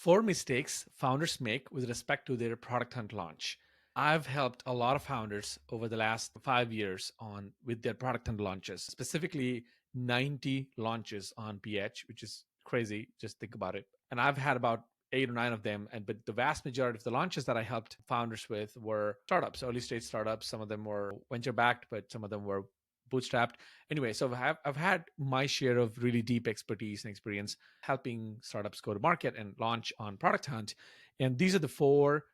Four mistakes founders make with respect to their product hunt launch. I've helped a lot of founders over the last 5 years on with their product hunt launches, specifically 90 launches on PH, which is crazy. Just think about it. And I've had about 8 or 9 of them. But the vast majority of the launches that I helped founders with were startups, early stage startups. Some of them were venture backed, but some of them were bootstrapped. Anyway, so I've had my share of really deep expertise and experience helping startups go to market and launch on Product Hunt. And these are the four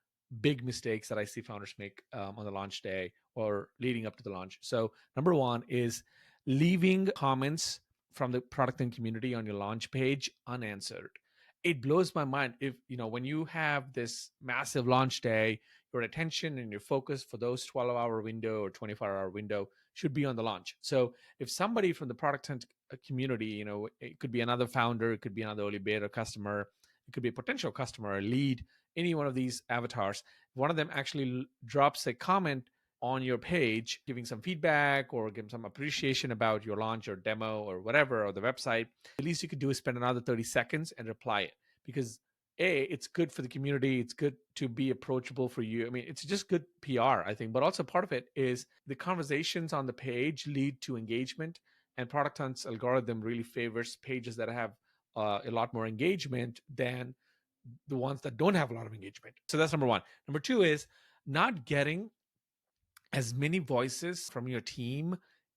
big mistakes that I see founders make on the launch day or leading up to the launch. So number one is leaving comments from the product and community on your launch page unanswered. It blows my mind if, when you have this massive launch day, your attention and your focus for those 12-hour window or 24-hour window should be on the launch. So if somebody from the product hunt community, it could be another founder, it could be another early beta customer, it could be a potential customer, a lead, any one of these avatars. If one of them actually drops a comment on your page, giving some feedback or giving some appreciation about your launch or demo or whatever, or the website, the least you could do is spend another 30 seconds and reply it. Because it's good for the community. It's good to be approachable for you. I mean, it's just good PR, I think. But also part of it is the conversations on the page lead to engagement, and Product Hunt's algorithm really favors pages that have a lot more engagement than the ones that don't have a lot of engagement. So that's number one. Number two is not getting as many voices from your team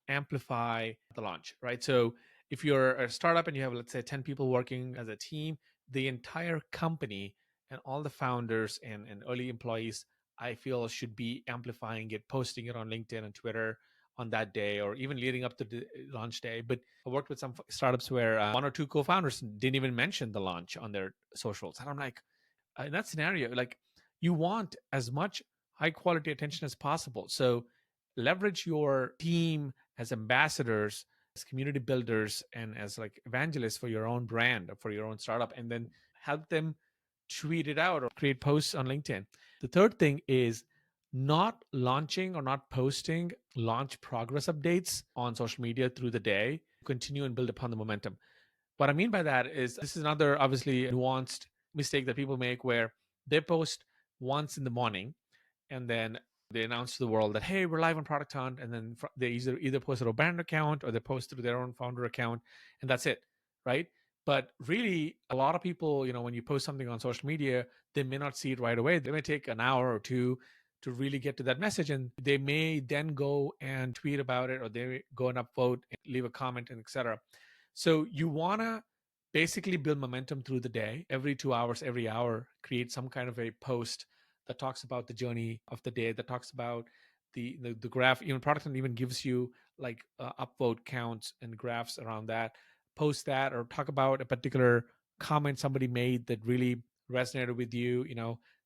amplify the launch, right? So if you're a startup and you have, let's say, 10 people working as a team, the entire company and all the founders and early employees, I feel, should be amplifying it, posting it on LinkedIn and Twitter on that day, or even leading up to the launch day. But I worked with some startups where one or two co-founders didn't even mention the launch on their socials. And I'm like, in that scenario, like, you want as much high quality attention as possible. So leverage your team as ambassadors, as community builders, and as like evangelists for your own brand or for your own startup, and then help them tweet it out or create posts on LinkedIn. The third thing is not launching or not posting launch progress updates on social media through the day. Continue and build upon the momentum. What I mean by that is this is another obviously nuanced mistake that people make, where they post once in the morning and then they announce to the world that, hey, we're live on Product Hunt, and then they either post a brand account or they post through their own founder account, and that's it, right? But really, a lot of people, when you post something on social media, they may not see it right away. They may take an hour or two to really get to that message, and they may then go and tweet about it, or they may go and upvote and leave a comment, and etc. So you want to basically build momentum through the day. Every 2 hours, every hour, create some kind of a post that talks about the journey of the day, that talks about the graph. Even Product Hunt even gives you like upvote counts and graphs around that. Post that, or talk about a particular comment somebody made that really resonated with you.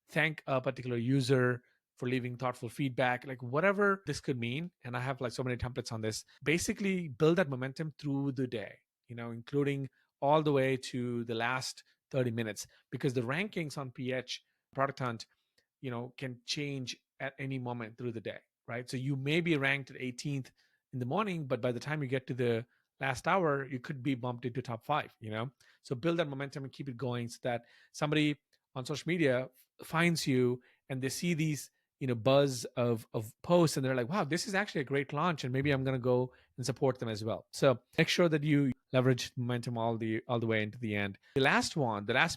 Thank a particular user for leaving thoughtful feedback, like whatever this could mean. And I have like so many templates on this. Basically build that momentum through the day, including all the way to the last 30 minutes, because the rankings on PH, Product Hunt, can change at any moment through the day, right? So you may be ranked at 18th in the morning, but by the time you get to the last hour, you could be bumped into top 5, So build that momentum and keep it going, so that somebody on social media finds you and they see these, buzz of posts, and they're like, wow, this is actually a great launch, and maybe I'm going to go and support them as well. So make sure that you leverage momentum all the way into the end. The last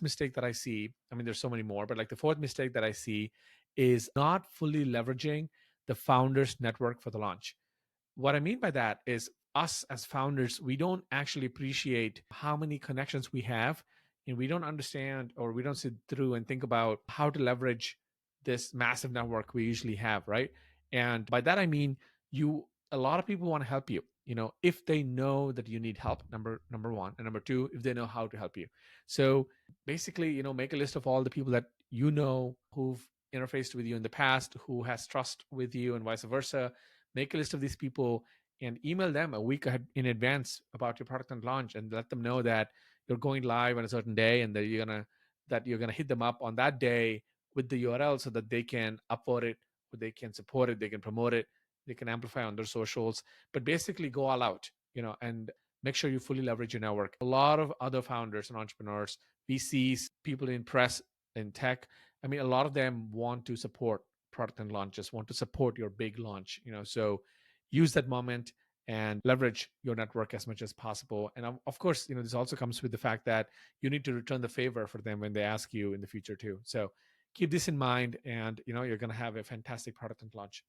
mistake that I see, I mean, there's so many more, but like the fourth mistake that I see is not fully leveraging the founders network for the launch. What I mean by that is, us as founders, we don't actually appreciate how many connections we have, and we don't understand, or we don't sit through and think about how to leverage this massive network we usually have, right? And by that I mean, a lot of people want to help you, if they know that you need help, number one, and number two, if they know how to help you. So basically, make a list of all the people that who've interfaced with you in the past, who has trust with you, and vice versa. Make a list of these people and email them a week ahead in advance about your product and launch, and let them know that you're going live on a certain day, and that you're gonna hit them up on that day with the URL, so that they can upload it, or they can support it, they can promote it, they can amplify on their socials. But basically go all out, and make sure you fully leverage your network. A lot of other founders and entrepreneurs VCs, people in press, in tech. I mean, a lot of them want to support product and launches, want to support your big launch. So use that moment and leverage your network as much as possible. And of course, this also comes with the fact that you need to return the favor for them when they ask you in the future too. So keep this in mind, and you're going to have a fantastic product and launch.